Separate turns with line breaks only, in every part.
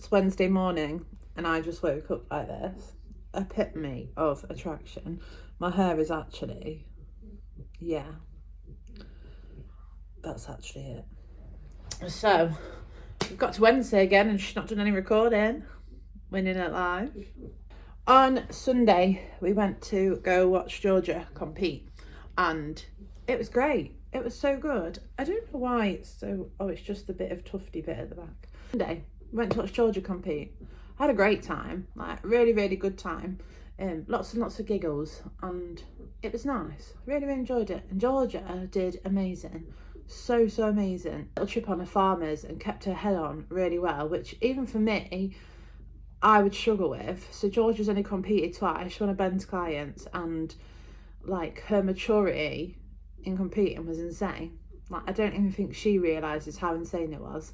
It's Wednesday morning and I just woke up like this. Epitome of attraction. My hair is actually, yeah, that's actually it. So, we've got to Wednesday again and she's not done any recording. Winning it live. On Sunday, we went to go watch Georgia compete and it was great. It was so good. I don't know why it's so, it's just a bit of tufty bit at the back. Sunday, went to watch Georgia compete. Had a great time, like really, really good time. Lots and lots of giggles and it was nice. Really enjoyed it. And Georgia did amazing. So amazing. Little trip on a farmer's and kept her head on really well, which even for me, I would struggle with. So Georgia's only competed twice. She's one of Ben's clients and like her maturity in competing was insane. Like I don't even think she realises how insane it was.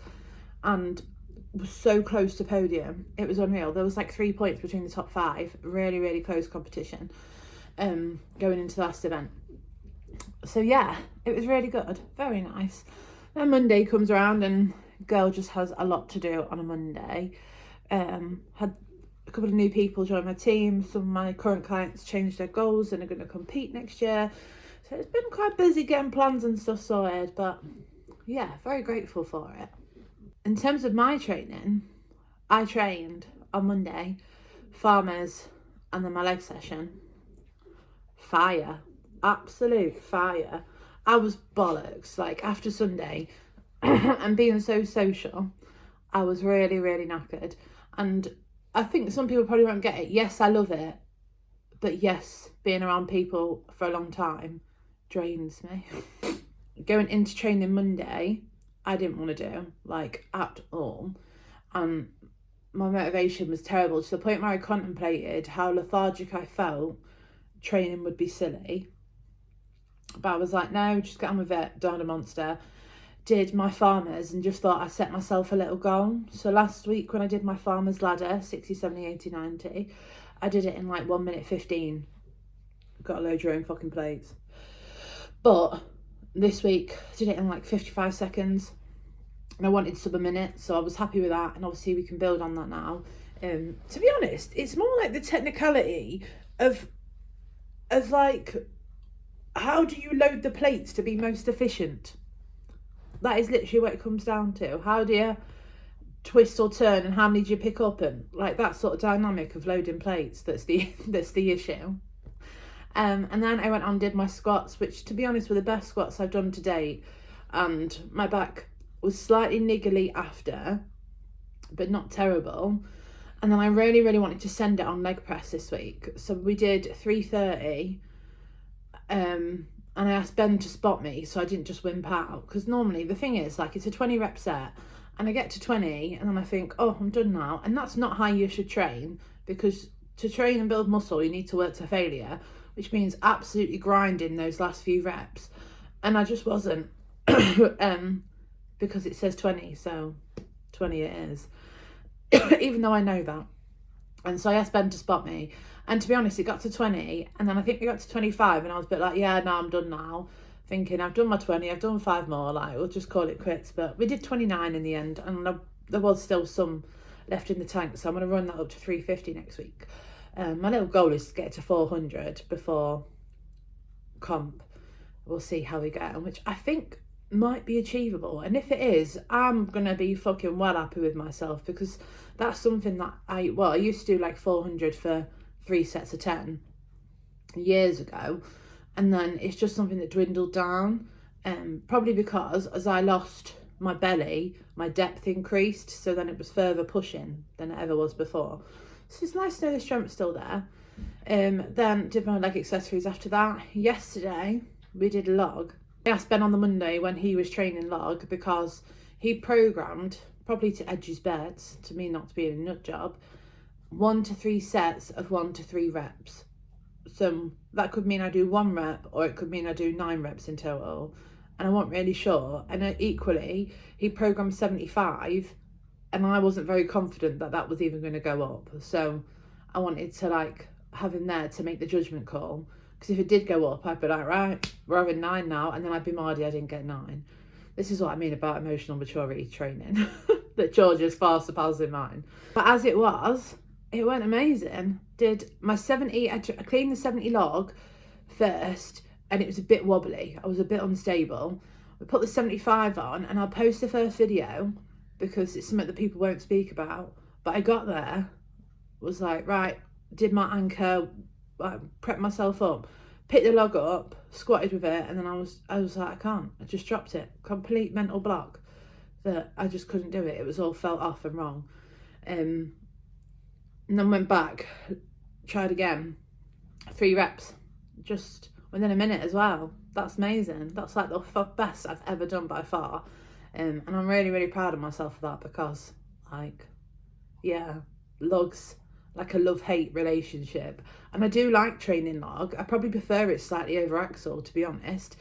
And was so close to podium. It was unreal. There was like 3 points between the top 5. Really, really close competition going into the last event. So yeah, it was really good. Very nice. Then Monday comes around and girl just has a lot to do on a Monday. Had a couple of new people join my team. Some of my current clients changed their goals and are going to compete next year. So it's been quite busy getting plans and stuff sorted, but yeah, very grateful for it. In terms of my training, I trained on Monday, farmers, and then my leg session. Fire. Absolute fire. I was bollocks. Like after Sunday and being so social, I was really, really knackered. And I think some people probably won't get it. Yes, I love it. But yes, being around people for a long time drains me. Going into training Monday, I didn't want to do, like, at all. And my motivation was terrible to the point where I contemplated how lethargic I felt. Training would be silly. But I was like, no, just get on with it. Don't a monster. Did my farmers and just thought I set myself a little goal. So last week when I did my farmers ladder, 60, 70, 80, 90, I did it in like 1 minute 15. Got to load your own fucking plates. But this week, I did it in like 55 seconds and I wanted sub a minute, so I was happy with that, and obviously we can build on that now. To be honest, it's more like the technicality of like, how do you load the plates to be most efficient? That is literally what it comes down to. How do you twist or turn and how many do you pick up, and like that sort of dynamic of loading plates, that's the issue. And then I went on and did my squats, which to be honest were the best squats I've done to date. And my back was slightly niggly after, but not terrible. And then I really, really wanted to send it on leg press this week. So we did 330. And I asked Ben to spot me so I didn't just wimp out. Because normally the thing is, like, it's a 20 rep set. And I get to 20 and then I think, oh, I'm done now. And that's not how you should train. Because to train and build muscle, you need to work to failure, which means absolutely grinding those last few reps. And I just wasn't, because it says 20, so 20 it is, even though I know that. And so I asked Ben to spot me. And to be honest, it got to 20, and then I think we got to 25, and I was a bit like, yeah, no, I'm done now. Thinking, I've done my 20, I've done 5 more, like, we'll just call it quits. But we did 29 in the end, and there was still some left in the tank, so I'm going to run that up to 350 next week. My little goal is to get to 400 before comp. We'll see how we get on, which I think might be achievable. And if it is, I'm going to be fucking well happy with myself, because that's something that I used to do like 400 for 3 sets of 10 years ago. And then it's just something that dwindled down. Probably because as I lost my belly, my depth increased. So then it was further pushing than it ever was before. So it's nice to know the strength's still there. Then did my leg accessories after that. Yesterday, we did log. I asked Ben on the Monday when he was training log, because he programmed, probably to edge his bets, to me not to be in a nut job, 1 to 3 sets of 1 to 3 reps. So that could mean I do 1 rep, or it could mean I do 9 reps in total. And I wasn't really sure. And equally, he programmed 75, and I wasn't very confident that that was even going to go up. So I wanted to like have him there to make the judgment call. Because if it did go up, I'd be like, right, we're having 9 now. And then I'd be mardy I didn't get 9. This is what I mean about emotional maturity training. that Georgia's far surpassing mine. But as it was, it went amazing. Did my 70, I cleaned the 70 log first, and it was a bit wobbly. I was a bit unstable. We put the 75 on, and I'll post the first video because it's something that people won't speak about. But I got there, was like, right, did my anchor, prepped myself up, picked the log up, squatted with it, and then I was like, I can't. I just dropped it. Complete mental block that I just couldn't do it. It was all felt off and wrong. And then went back, tried again, 3 reps, just within a minute as well. That's amazing. That's like the best I've ever done by far. And I'm really, really proud of myself for that because, like, yeah, logs, like a love-hate relationship. And I do like training log. I probably prefer it slightly over axle, to be honest.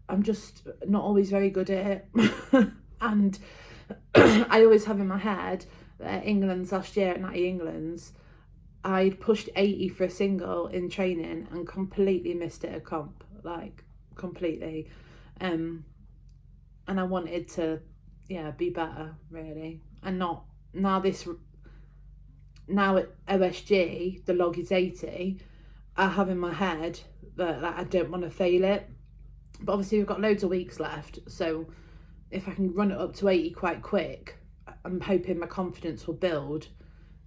I'm just not always very good at it. And I always have in my head that England's last year at Natty England's, I'd pushed 80 for a single in training and completely missed it at comp, like completely. And I wanted to, yeah, be better really. And not, now at OSG, the log is 80, I have in my head that I don't want to fail it. But obviously we've got loads of weeks left, so if I can run it up to 80 quite quick, I'm hoping my confidence will build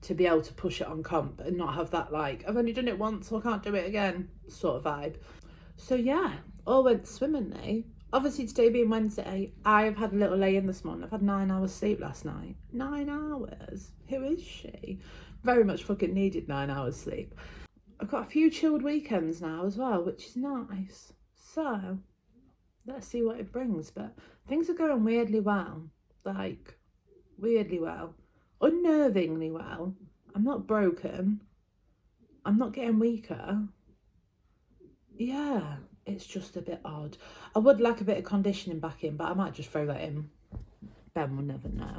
to be able to push it on comp and not have that, like, I've only done it once, so I can't do it again sort of vibe. So yeah, all went swimmingly. Obviously today being Wednesday, I've had a little lay in this morning. I've had 9 hours sleep last night. 9 hours? Who is she? Very much fucking needed 9 hours sleep. I've got a few chilled weekends now as well, which is nice. So let's see what it brings. But things are going weirdly well. Like, weirdly well. Unnervingly well. I'm not broken. I'm not getting weaker. Yeah, it's just a bit odd. I would like a bit of conditioning back in, but I might just throw that in. Ben will never know.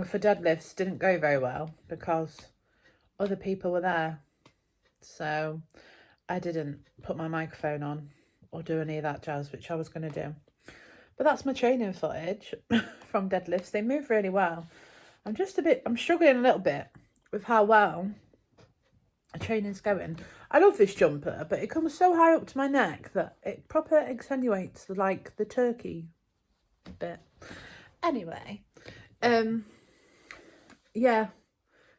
for deadlifts didn't go very well because other people were there. So I didn't put my microphone on or do any of that jazz, which I was going to do. But that's my training footage from deadlifts. They move really well. I'm struggling a little bit with how well the training's going. I love this jumper, but it comes so high up to my neck that it proper accentuates the turkey bit. Anyway, yeah,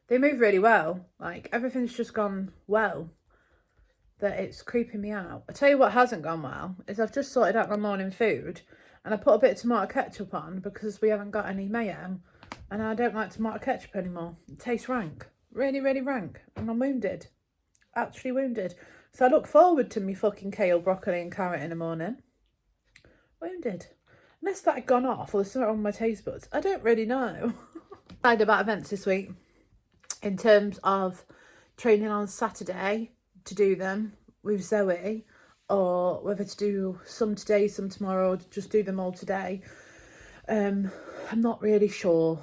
they move really well. Like, everything's just gone well, that it's creeping me out. I tell you what hasn't gone well is I've just sorted out my morning food and I put a bit of tomato ketchup on because we haven't got any mayo and I don't like tomato ketchup anymore. It tastes rank. Really, really rank. And I'm wounded. Actually wounded. So I look forward to me fucking kale, broccoli and carrot in the morning. Wounded. Unless that had gone off or there's something wrong with my taste buds. I don't really know. I had about events this week in terms of training on Saturday to do them with Zoe, or whether to do some today, some tomorrow, or just do them all today. I'm not really sure,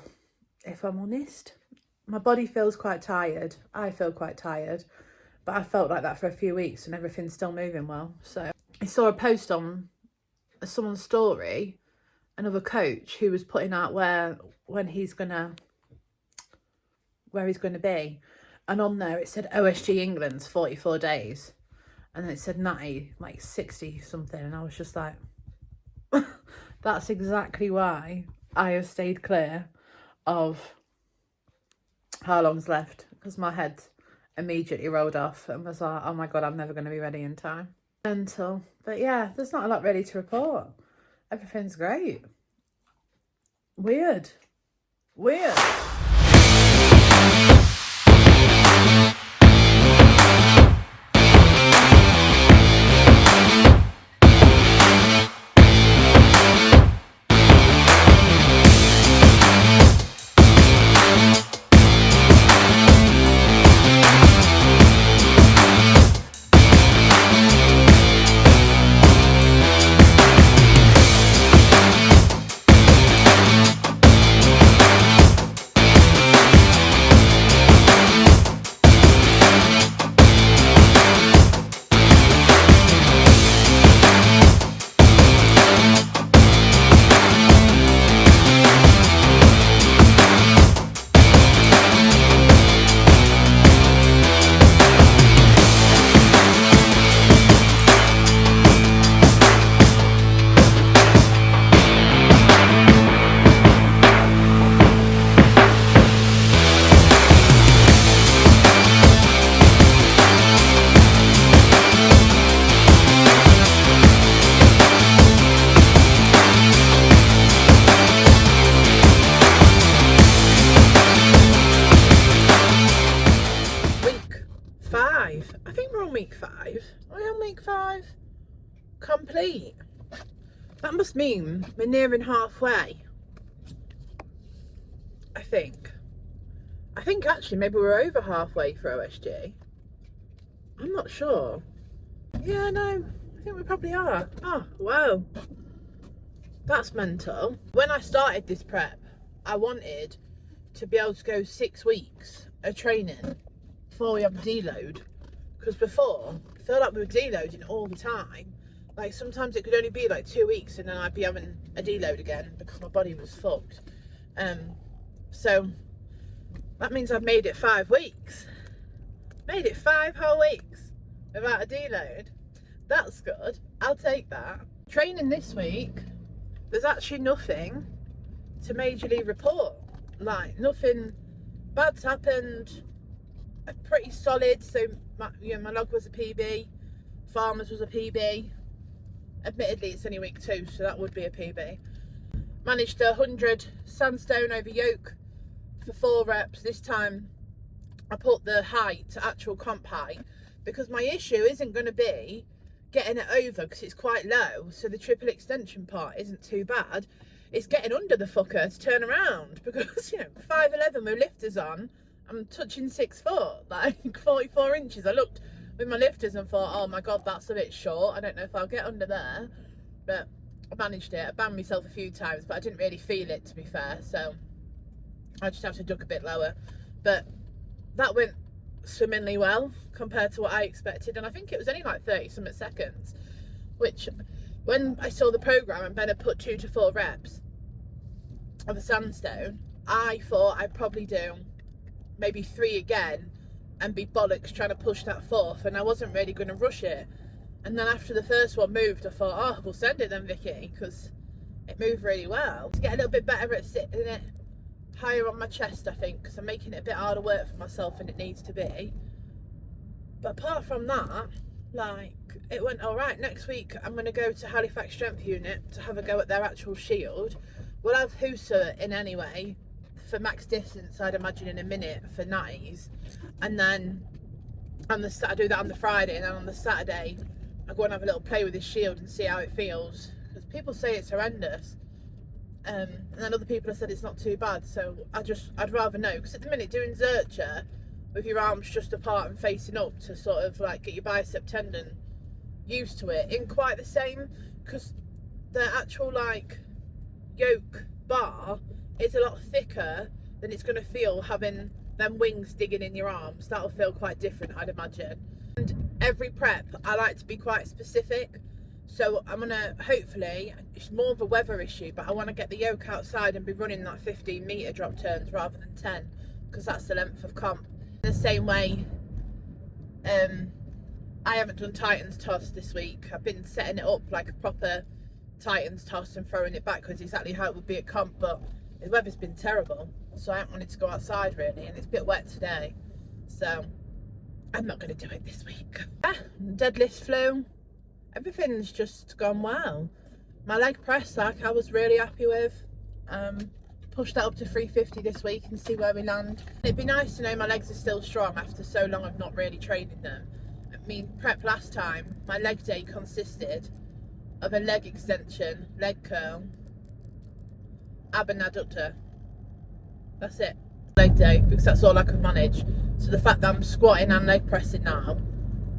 if I'm honest. My body feels quite tired. I feel quite tired, but I felt like that for a few weeks and everything's still moving well. So I saw a post on someone's story, another coach who was putting out where he's gonna be, and on there it said OSG England's 44 days, and then it said Natty like 60 something, and I was just like, that's exactly why I have stayed clear of how long's left, because my head immediately rolled off and was like, oh my god, I'm never going to be ready in time. But yeah, there's not a lot ready to report. Everything's great. Weird. I think we're on week 5. Are we on week 5? Complete. That must mean we're nearing halfway. I think actually maybe we're over halfway for OSG. I'm not sure. Yeah, no, I think we probably are. Oh, wow. That's mental. When I started this prep, I wanted to be able to go 6 weeks of training before we have a deload. Because before, I feel like we were deloading all the time. Like, sometimes it could only be like 2 weeks and then I'd be having a deload again because my body was fucked. So that means I've made it 5 weeks. Made it 5 whole weeks without a deload. That's good. I'll take that. Training this week, there's actually nothing to majorly report. Like, nothing bad's happened. Pretty solid. So my log was a PB, farmers was a PB. Admittedly it's only week 2, so that would be a PB. Managed 100 sandstone over yoke for 4 reps. This time I put the height to actual comp height because my issue isn't going to be getting it over because it's quite low, so the triple extension part isn't too bad. It's getting under the fucker to turn around because, you know, 5'11" with lifters on, I'm touching 6 foot, like 44 inches. I looked with my lifters and thought, oh my god, that's a bit short. I don't know if I'll get under there, but I managed it. I banged myself a few times, but I didn't really feel it, to be fair. So I just have to duck a bit lower. But that went swimmingly well compared to what I expected, and I think it was only like 30 something seconds, which when I saw the programme and Ben had put 2 to 4 reps of a sandstone, I thought I'd probably do maybe 3 again and be bollocks trying to push that 4th, and I wasn't really going to rush it. And then after the first one moved, I thought, oh, we'll send it then, Vicky, because it moved really well. To get a little bit better at sitting it higher on my chest, I think, because I'm making it a bit harder work for myself than it needs to be. But apart from that, like, it went all right. Next week I'm going to go to Halifax Strength Unit to have a go at their actual shield. We'll have Husa in anyway for max distance, I'd imagine, in a minute for natties, and then I do that on the Friday, and then on the Saturday I go and have a little play with this shield and see how it feels, because people say it's horrendous, and then other people have said it's not too bad. So I'd rather know, because at the minute doing Zercher with your arms just apart and facing up to sort of like get your bicep tendon used to it, ain't quite the same, because the actual like yoke bar is a lot thicker than it's going to feel having them wings digging in your arms. That'll feel quite different, I'd imagine. And every prep I like to be quite specific, so I'm gonna, hopefully, it's more of a weather issue, but I want to get the yoke outside and be running that 15 metre drop turns rather than 10, because that's the length of comp. In the same way, I haven't done Titans toss this week. I've been setting it up like a proper Titans toss and throwing it backwards, exactly how it would be at comp, but the weather's been terrible, so I haven't wanted to go outside really, and it's a bit wet today, so I'm not going to do it this week. Deadlift flew. Everything's just gone well. My leg press, like, I was really happy with. Pushed that up to 350 this week and see where we land. It'd be nice to know my legs are still strong after so long of not really training them. I mean, prep last time, my leg day consisted of a leg extension, leg curl, ab and adductor. That's it. Leg day, because that's all I could manage. So the fact that I'm squatting and leg pressing now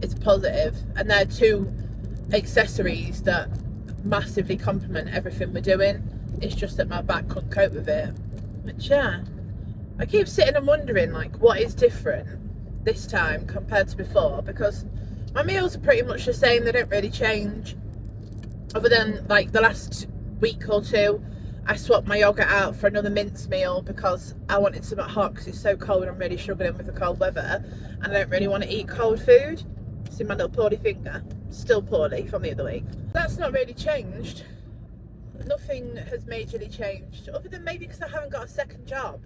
is positive, and they're 2 accessories that massively complement everything we're doing. It's just that my back couldn't cope with it. But yeah, I keep sitting and wondering, like, what is different this time compared to before, because my meals are pretty much the same. They don't really change, other than like the last week or 2 I swapped my yogurt out for another mince meal because I wanted something hot, because it's so cold and I'm really struggling with the cold weather, and I don't really want to eat cold food. See my little poorly finger, still poorly from the other week. That's not really changed. Nothing has majorly changed, other than maybe because I haven't got a second job.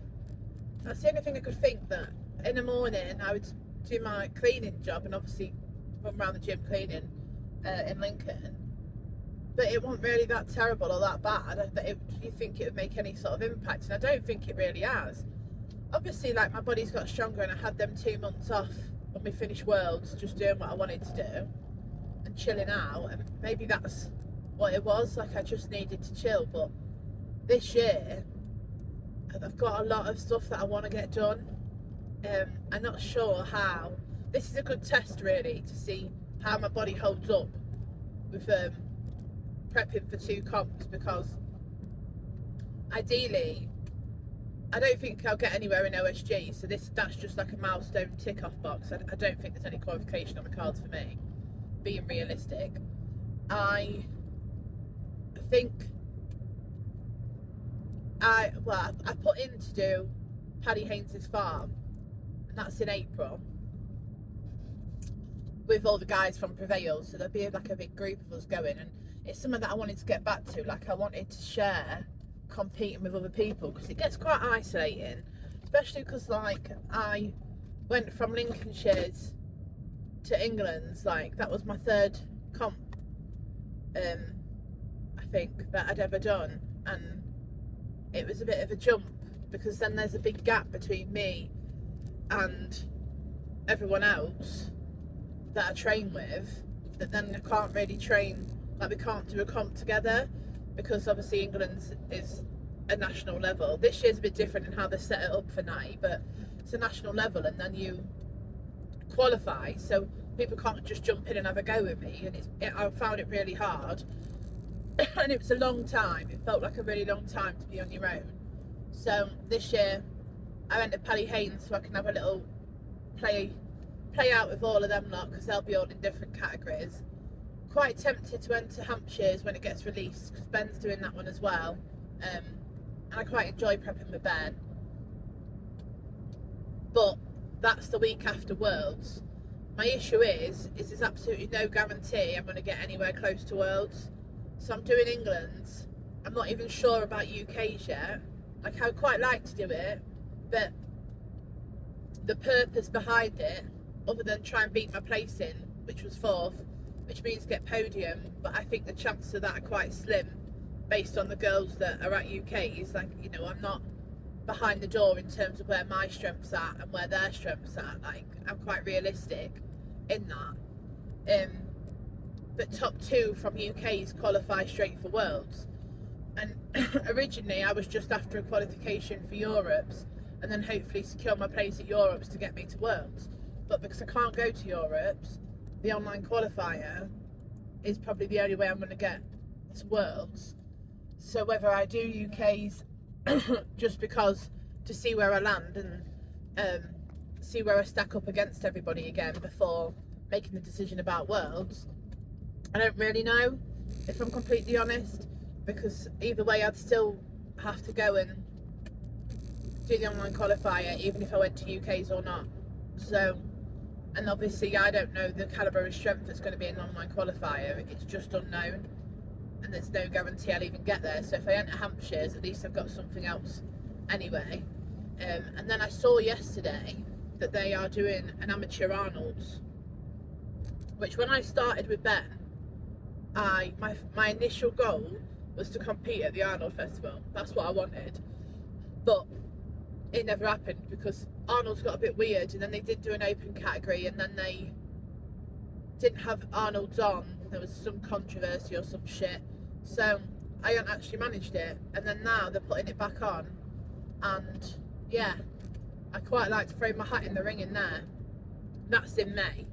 That's the only thing I could think, that in the morning I would do my cleaning job and obviously run around the gym cleaning in Lincoln. But it wasn't really that terrible or that bad that you think it would make any sort of impact, and I don't think it really has. Obviously, like, my body's got stronger, and I had them 2 months off when we finished Worlds, just doing what I wanted to do and chilling out, and maybe that's what it was, like, I just needed to chill. But this year I've got a lot of stuff that I want to get done. I'm not sure how. This is a good test really to see how my body holds up with prepping for 2 comps, because ideally I don't think I'll get anywhere in OSG, so that's just like a milestone tick off box. I don't think there's any qualification on the cards for me, being realistic. I think I put in to do Paddy Haynes' farm, and that's in April, with all the guys from Prevail, so there'll be like a big group of us going, and it's something that I wanted to get back to. Like, I wanted to share competing with other people, because it gets quite isolating, especially because, like, I went from Lincolnshire's to England's, like, that was my 3rd comp I think that I'd ever done, and it was a bit of a jump, because then there's a big gap between me and everyone else that I train with, that then I can't really train, like, we can't do a comp together, because obviously England's is a national level. This year's a bit different in how they set it up for night, but it's a national level, and then you qualify, so people can't just jump in and have a go with me, and I found it really hard. And it was a long time. It felt like a really long time to be on your own. So this year I went to Pally Haynes so I can have a little play out with all of them lot, because they'll be all in different categories. Quite tempted to enter Hampshire's when it gets released, because Ben's doing that one as well, and I quite enjoy prepping with Ben. But that's the week after Worlds. My issue is there's absolutely no guarantee I'm going to get anywhere close to Worlds. So I'm doing England's. I'm not even sure about UK's yet. Like, I would quite like to do it, but the purpose behind it, other than try and beat my place in, which was 4th, which means get podium, but I think the chances of that are quite slim based on the girls that are at UK's. Like, you know, I'm not behind the door in terms of where my strengths are and where their strengths are. Like, I'm quite realistic in that. But top 2 from UK's qualify straight for Worlds, and originally I was just after a qualification for Europe's and then hopefully secure my place at Europe's to get me to Worlds. But because I can't go to Europe's, the online qualifier is probably the only way I'm going to get to Worlds. So whether I do UK's just because to see where I land and see where I stack up against everybody again before making the decision about Worlds, I don't really know, if I'm completely honest, because either way I'd still have to go and do the online qualifier even if I went to UK's or not. So, and obviously I don't know the calibre of strength that's going to be an online qualifier. It's just unknown, and there's no guarantee I'll even get there. So if I enter Hampshire's, at least I've got something else anyway. And then I saw yesterday that they are doing an amateur Arnold's, which when I started with Ben, my initial goal was to compete at the Arnold Festival. That's what I wanted, but it never happened because Arnold's got a bit weird, and then they did do an open category, and then they didn't have Arnold's on. There was some controversy or some shit, so I hadn't actually managed it, and then now they're putting it back on, and yeah, I quite like to throw my hat in the ring in there. That's in May,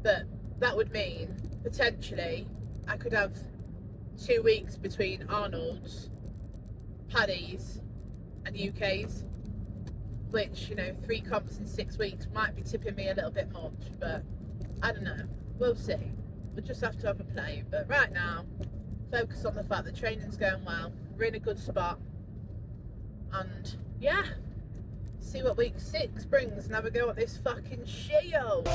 but that would mean potentially I could have 2 weeks between Arnold's, Paddy's and UK's, which, you know, 3 comps in 6 weeks might be tipping me a little bit much, but I don't know, we'll see. We'll just have to have a play, but right now focus on the fact that training's going well, we're in a good spot, and yeah, see what week 6 brings and have a go at this fucking shield.